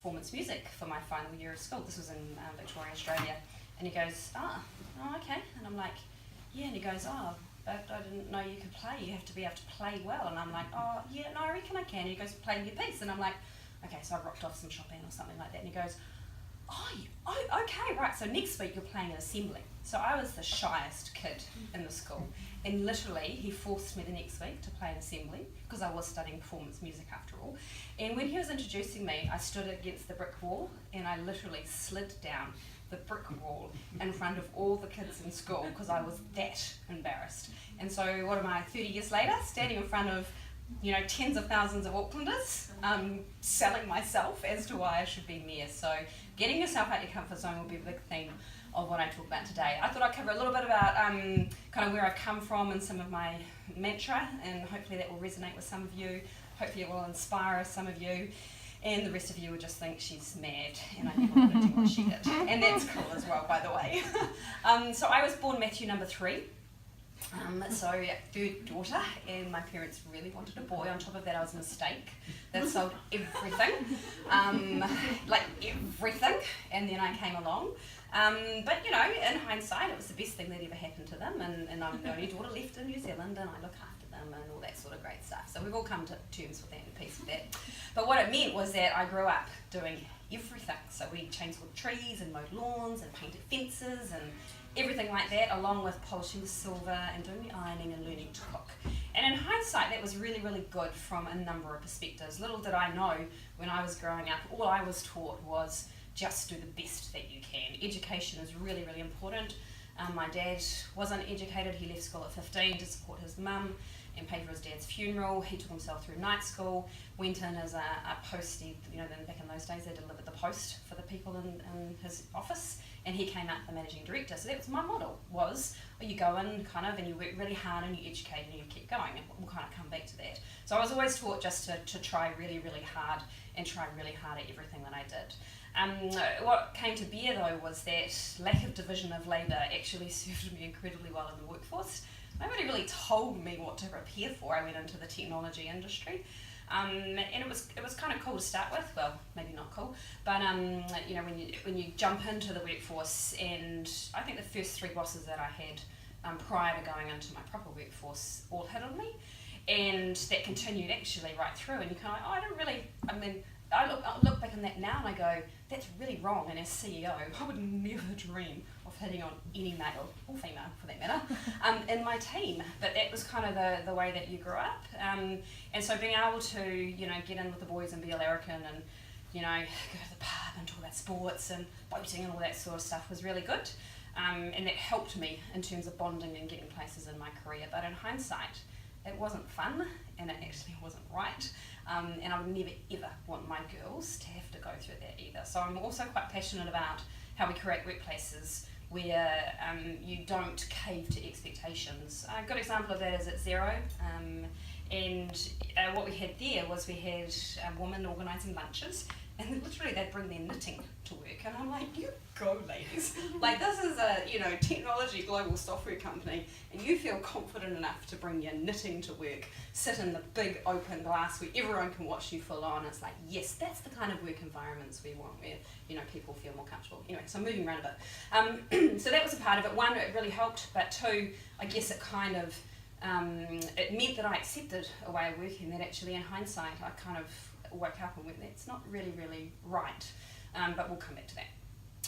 performance music for my final year of school. This was in Victoria, Australia. And he goes, oh, okay. And I'm like, yeah. And he goes, oh, but I didn't know you could play. You have to be able to play well. And I'm like, oh, yeah, no, I reckon I can. And he goes, play me a piece. And I'm like, okay. So I rocked off some Chopin or something like that. And he goes, oh, okay, right. So next week you're playing an assembly. So I was the shyest kid in the school. And literally, he forced me the next week to play an assembly because I was studying performance music after all. And when he was introducing me, I stood against the brick wall and I literally slid down the brick wall in front of all the kids in school because I was that embarrassed. And so what am I, 30 years later, standing in front of tens of thousands of Aucklanders, selling myself as to why I should be mayor. So getting yourself out your comfort zone will be a big theme of what I talk about today. I thought I'd cover a little bit about kind of where I've come from and some of my mantra, and hopefully that will resonate with some of you. Hopefully it will inspire some of you, and the rest of you will just think she's mad and I never want to do what she did. And that's cool as well, by the way. So I was born Matthew number 3. So third daughter, and my parents really wanted a boy. On top of that, I was a mistake that sold everything, like everything, and then I came along. But in hindsight, it was the best thing that ever happened to them, and I'm the only daughter left in New Zealand, and I look after them and all that sort of great stuff. So we've all come to terms with that and peace with that. But what it meant was that I grew up doing everything. So we chainsawed trees and mowed lawns and painted fences and everything like that, along with polishing the silver and doing the ironing and learning to cook. And in hindsight, that was really, really good from a number of perspectives. Little did I know when I was growing up, all I was taught was just do the best that you can. Education is really, really important. My dad wasn't educated. He left school at 15 to support his mum and pay for his dad's funeral. He took himself through night school, went in as a postie. Then back in those days they delivered the post for the people in his office, and he came out the managing director. So that was my model, was you go in kind of and you work really hard and you educate and you keep going, and we'll kind of come back to that. So I was always taught just to try really, really hard and try really hard at everything that I did. What came to bear though was that lack of division of labour actually served me incredibly well in the workforce. Nobody really told me what to prepare for. I went into the technology industry, and it was kind of cool to start with. Well, maybe not cool, but when you jump into the workforce, and I think the first 3 bosses that I had prior to going into my proper workforce all hit on me, and that continued actually right through. And you kind of I look back on that now and I go, that's really wrong. And as CEO, I would never dream of hitting on any male or female for that matter in my team. But that was kind of the way that you grew up. And so being able to get in with the boys and be a larrikin and go to the pub and talk about sports and boating and all that sort of stuff was really good. And that helped me in terms of bonding and getting places in my career. But in hindsight, it wasn't fun and it actually wasn't right. And I would never ever want my girls to have to go through that either. So I'm also quite passionate about how we create workplaces where you don't cave to expectations. A good example of that is at Xero. And what we had there was we had women organising lunches, and literally they'd bring their knitting to work, and I'm like, you go ladies. Like, this is a technology global software company, and you feel confident enough to bring your knitting to work, sit in the big open glass where everyone can watch you full on. It's like, yes, that's the kind of work environments we want, where people feel more comfortable. Anyway, so moving around a bit. So that was a part of it. 1, it really helped, but 2, I guess it kind of it meant that I accepted a way of working that actually in hindsight I kind of woke up and went, that's not really, really right. But we'll come back to that.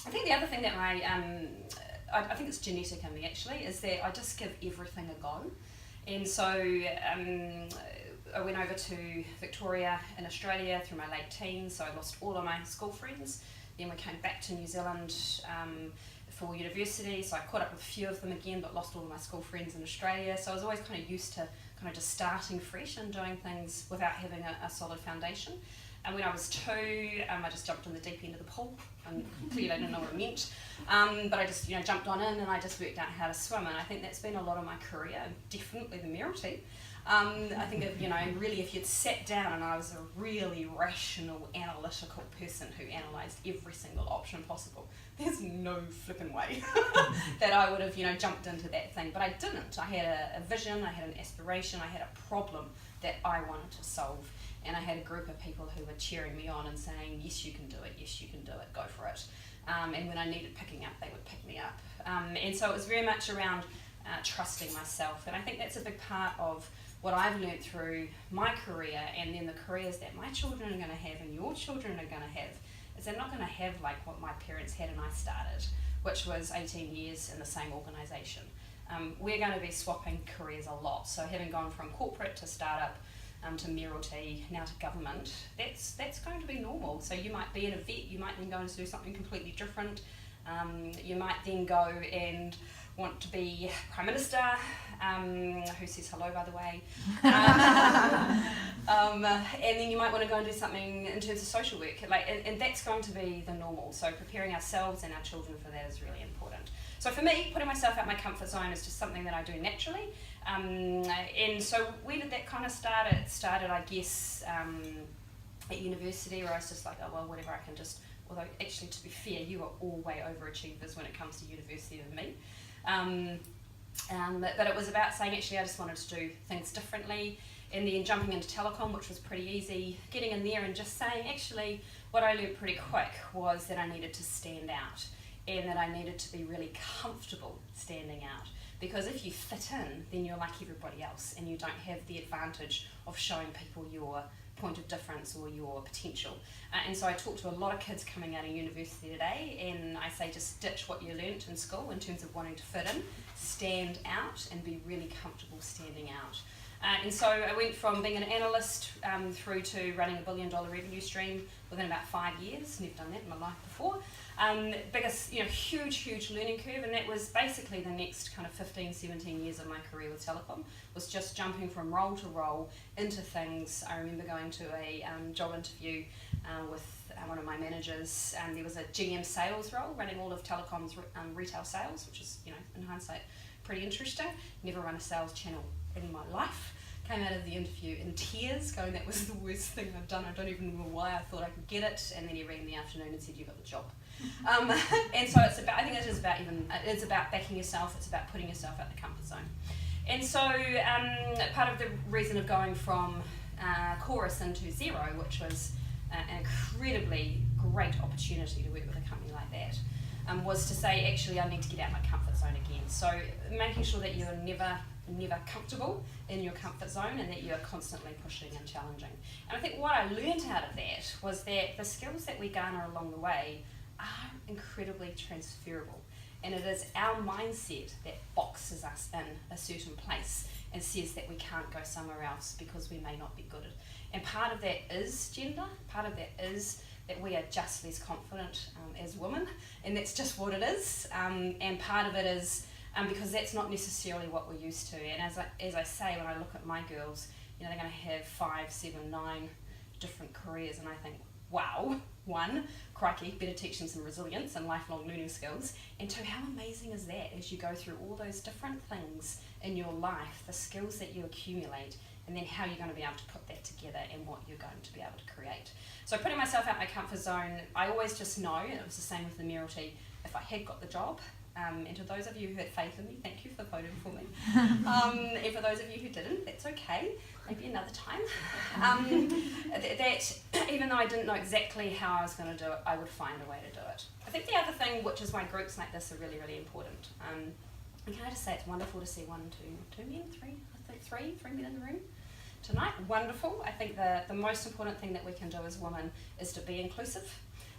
I think the other thing that I think it's genetic in me actually, is that I just give everything a go. And so I went over to Victoria in Australia through my late teens, so I lost all of my school friends. Then we came back to New Zealand for university, so I caught up with a few of them again, but lost all of my school friends in Australia. So I was always kind of used to kind of just starting fresh and doing things without having a solid foundation. And when I was 2, I just jumped in the deep end of the pool, and clearly I didn't know what it meant. But I just jumped on in and I just worked out how to swim, and I think that's been a lot of my career, definitely the Mayoralty. I think that, really if you'd sat down, and I was a really rational, analytical person who analysed every single option possible, there's no flipping way that I would have, jumped into that thing. But I didn't. I had a vision, I had an aspiration, I had a problem that I wanted to solve. And I had a group of people who were cheering me on and saying, yes, you can do it, yes, you can do it, go for it. And when I needed picking up, they would pick me up. And so it was very much around trusting myself. And I think that's a big part of what I've learnt through my career, and then the careers that my children are going to have and your children are going to have, is they're not going to have like what my parents had and I started, which was 18 years in the same organisation. We're going to be swapping careers a lot. So having gone from corporate to startup, to mayoralty, now to government, that's going to be normal. So you might be in a vet, you might then go and do something completely different. You might then go and want to be Prime Minister, who says hello, by the way. And then you might want to go and do something in terms of social work. And that's going to be the normal. So preparing ourselves and our children for that is really important. So for me, putting myself out my comfort zone is just something that I do naturally. And so where did that kind of start? It started, I guess, at university, where I was just like, oh, well, whatever, I can just, although actually, to be fair, you are all way overachievers when it comes to university than me. But it was about saying, actually, I just wanted to do things differently. And then jumping into Telecom, which was pretty easy, getting in there and just saying, actually, what I learned pretty quick was that I needed to stand out, and that I needed to be really comfortable standing out. Because if you fit in, then you're like everybody else, and you don't have the advantage of showing people your point of difference or your potential. And so I talk to a lot of kids coming out of university today, and I say just ditch what you learnt in school in terms of wanting to fit in, stand out, and be really comfortable standing out. And so I went from being an analyst through to running $1 billion revenue stream within about 5 years. Never done that in my life before. Biggest, huge learning curve, and that was basically the next kind of 15, 17 years of my career with Telecom, was just jumping from role to role into things. I remember going to a job interview with one of my managers, and there was a GM sales role, running all of Telecom's retail sales, which is, in hindsight, pretty interesting. Never run a sales channel in my life. Came out of the interview in tears, going, that was the worst thing I've done. I don't even know why I thought I could get it. And then he rang in the afternoon and said, you got the job. And so it's about, I think it's about backing yourself, it's about putting yourself out the comfort zone. And so part of the reason of going from Chorus into Xero, which was an incredibly great opportunity to work with a company like that, was to say, actually, I need to get out my comfort zone again. So making sure that you're never comfortable in your comfort zone, and that you're constantly pushing and challenging. And I think what I learned out of that was that the skills that we garner along the way are incredibly transferable, and it is our mindset that boxes us in a certain place and says that we can't go somewhere else because we may not be good at it. And part of that is gender, part of that is that we are just less confident as women, and that's just what it is. And part of it is because that's not necessarily what we're used to. And as I say, when I look at my girls, they're going to have 5, 7, 9 different careers, and I think, wow, 1, crikey, better teach them some resilience and lifelong learning skills, and 2, how amazing is that as you go through all those different things in your life, the skills that you accumulate, and then how you're going to be able to put that together and what you're going to be able to create. So putting myself out my comfort zone, I always just know, and it was the same with the mayoralty, if I had got the job, and to those of you who had faith in me, thank you for voting for me. And for those of you who didn't, that's okay, maybe another time. That even though I didn't know exactly how I was going to do it, I would find a way to do it. I think the other thing, which is why groups like this are really, really important, and can I just say it's wonderful to see 1, 2 men, 3, I think 3 men in the room tonight. Wonderful. I think the most important thing that we can do as women is to be inclusive.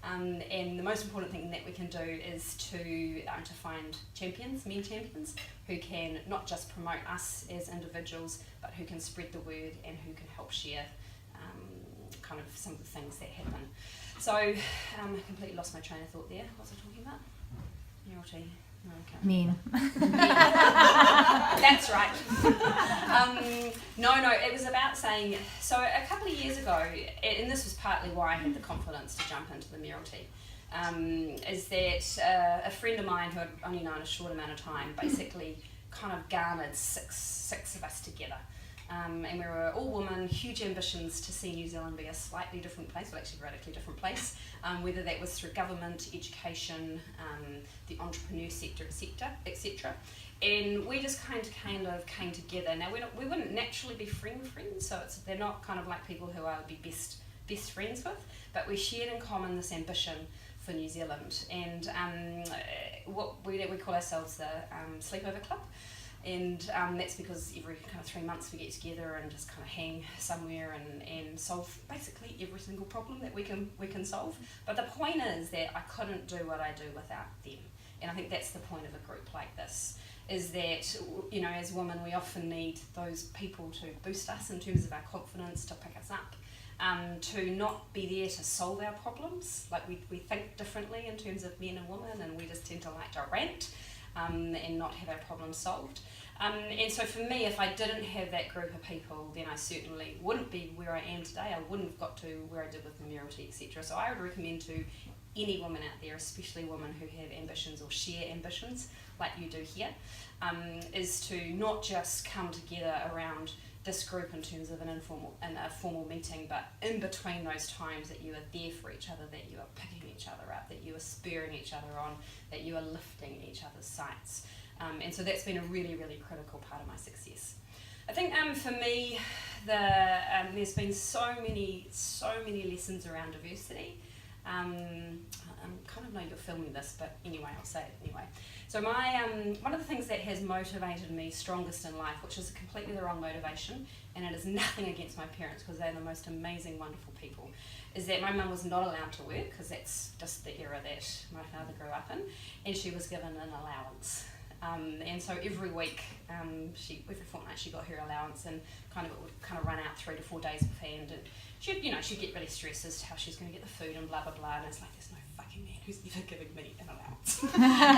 And the most important thing that we can do is to find champions, men champions, who can not just promote us as individuals, but who can spread the word and who can help share kind of some of the things that happen. So I completely lost my train of thought there. What was I talking about? Mayoralty. No, okay. Mean. That's right. No, it was about saying, so a couple of years ago, and this was partly why I had the confidence to jump into the mayoralty, is that a friend of mine who I'd only known a short amount of time basically kind of garnered six of us together. And we were all women, huge ambitions to see New Zealand be a slightly different place, well actually radically different place, whether that was through government, education, the entrepreneur sector, etc. And we just kind of came together. Now we wouldn't naturally be friends, so they're not kind of like people who I would be best friends with, but we shared in common this ambition for New Zealand. And what we call ourselves the Sleepover Club. And that's because every kind of 3 months we get together and just kind of hang somewhere and solve basically every single problem that we can solve. But the point is that I couldn't do what I do without them. And I think that's the point of a group like this, is that, you know, as women we often need those people to boost us in terms of our confidence, to pick us up, to not be there to solve our problems. Like we think differently in terms of men and women, and we just tend to like to rant. And not have our problems solved. And so for me, if I didn't have that group of people, then I certainly wouldn't be where I am today. I wouldn't have got to where I did with the Mayoralty, etc. So I would recommend to any woman out there, especially women who have ambitions or share ambitions like you do here, is to not just come together around this group in terms of a formal meeting, but in between those times that you are there for each other, that you are picking each other up, that you are spurring each other on, that you are lifting each other's sights. And so that's been a really, really critical part of my success. I think for me, there's been so many lessons around diversity. I kind of know you're filming this, but anyway, I'll say it anyway. So one of the things that has motivated me strongest in life, which is completely the wrong motivation, and it is nothing against my parents because they're the most amazing, wonderful people, is that my mum was not allowed to work because that's just the era that my father grew up in, and she was given an allowance. And so every week, every fortnight she got her allowance, and it would run out 3 to 4 days beforehand, and she'd get really stressed as to how she's going to get the food and blah blah blah, and it's like, there's no fucking man who's ever giving me an allowance.